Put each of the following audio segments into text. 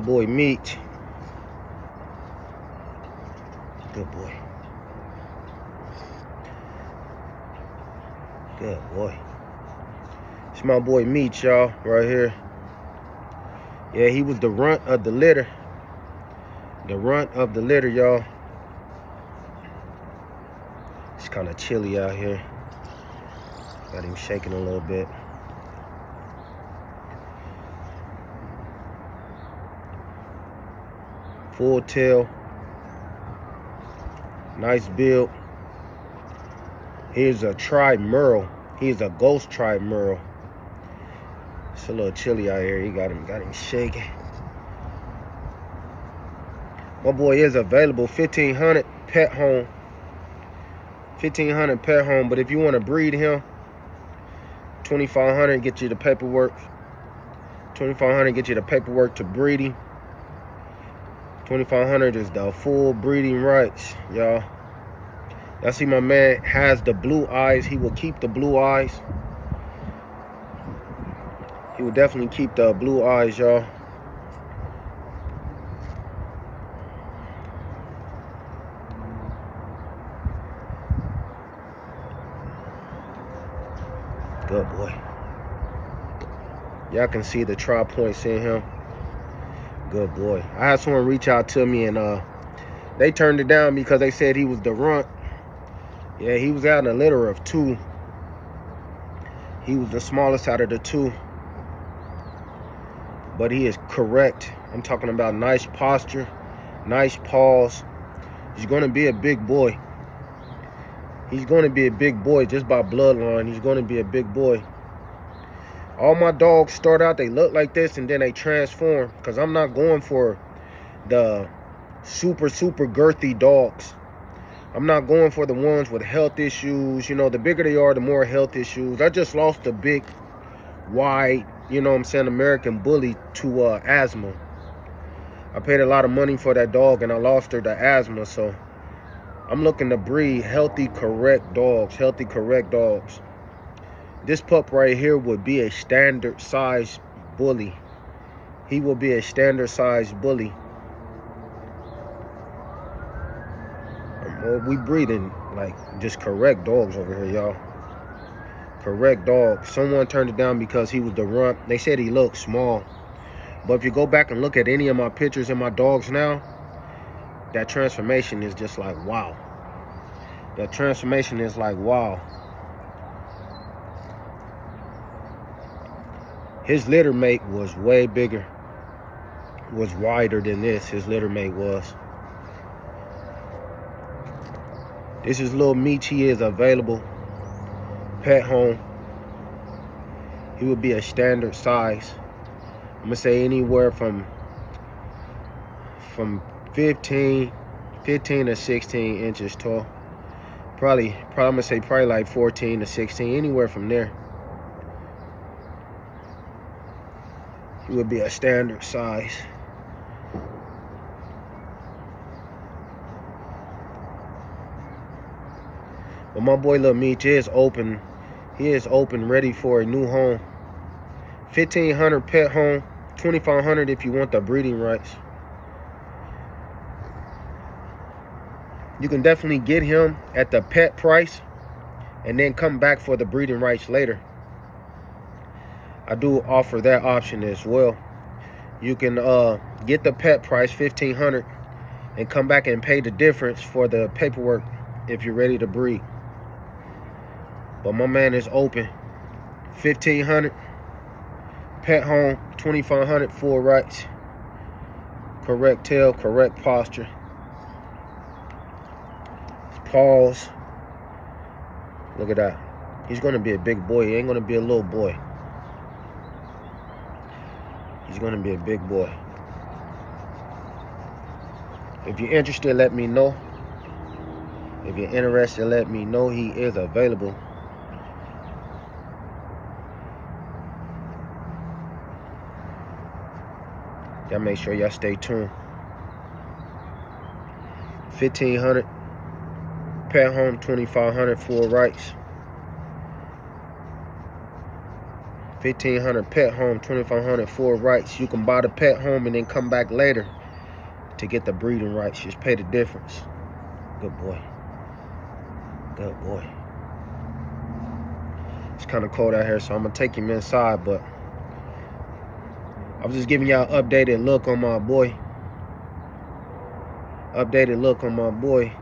boy Meech. Good boy. Good boy. It's my boy Meech, y'all, right here. Yeah, he was the runt of the litter. The runt of the litter, y'all. It's kind of chilly out here. Got him shaking a little bit. Full tail. Nice build. Here's a tribe Merle. He's a ghost tribe Merle. It's a little chilly out here. He got him shaking. My boy is available. 1,500 pet home. 1,500 pet home. But if you want to breed him, 2,500 get you the paperwork. 2,500 get you the paperwork to breeding. 2,500 is the full breeding rights, y'all. Y'all see my man has the blue eyes. He will keep the blue eyes. He will definitely keep the blue eyes, y'all. Good boy. Y'all can see the tri points in him. Good boy. I had someone reach out to me and they turned it down because they said he was the runt. Yeah, he was out in a litter of 2. He was the smallest out of the 2. But he is correct. I'm talking about nice posture, nice paws. He's going to be a big boy. He's going to be a big boy just by bloodline. He's going to be a big boy. All my dogs start out, they look like this, and then they transform. Because I'm not going for the super girthy dogs. I'm not going for the ones with health issues. You know, the bigger they are, the more health issues. I just lost a big, wide, you know what I'm saying, American bully to asthma. I paid a lot of money for that dog, and I lost her to asthma. So I'm looking to breed healthy, correct dogs. Healthy, correct dogs. This pup right here would be a standard size bully. He will be a standard size bully. We breeding like just correct dogs over here, y'all. Correct dog. Someone turned it down because he was the runt. They said he looked small. But if you go back and look at any of my pictures of my dogs now, that transformation is just like wow. That transformation is like wow. His litter mate was way bigger. Was wider than this. His litter mate was. This is little Meech. He is available. Pet home. He would be a standard size. I'm gonna say anywhere from 15 to 16 inches tall. Probably I'm gonna say probably like 14 to 16, anywhere from there. He would be a standard size. But my boy Lil Meech is open. He is open, ready for a new home. 1,500 pet home, 2,500 if you want the breeding rights. You can definitely get him at the pet price and then come back for the breeding rights later. I do offer that option as well. You can get the pet price, 1,500, and come back and pay the difference for the paperwork if you're ready to breed. But my man is open. 1,500 pet home, 2,500 full rights. Correct tail, correct posture. His paws. Look at that. He's gonna be a big boy. He ain't gonna be a little boy. He's gonna be a big boy. If you're interested, let me know. If you're interested, let me know. He is available. Y'all make sure y'all stay tuned. 1,500 pet home, 2,500 full rights. $1,500 pet home, $2,500 full rights. You can buy the pet home and then come back later to get the breeding rights. Just pay the difference. Good boy. Good boy. It's kind of cold out here, so I'm going to take him inside, but I was just giving y'all an updated look on my boy. Updated look on my boy.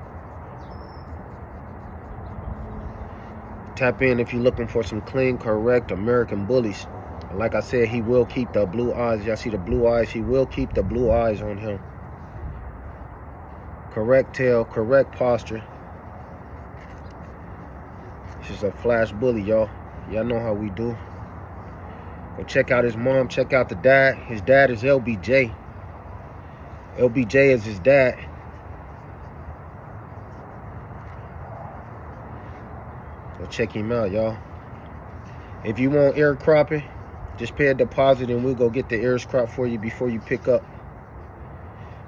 Tap in if you're looking for some clean, correct American bullies. Like I said, he will keep the blue eyes. Y'all see the blue eyes? He will keep the blue eyes on him. Correct tail, correct posture. It's just a flash bully, y'all. Y'all know how we do. Go check out his mom. Check out the dad. His dad is LBJ. LBJ is his dad. Go check him out, y'all. If you want ear cropping, just pay a deposit and we'll go get the ears cropped for you before you pick up.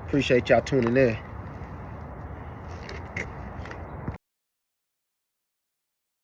Appreciate y'all tuning in.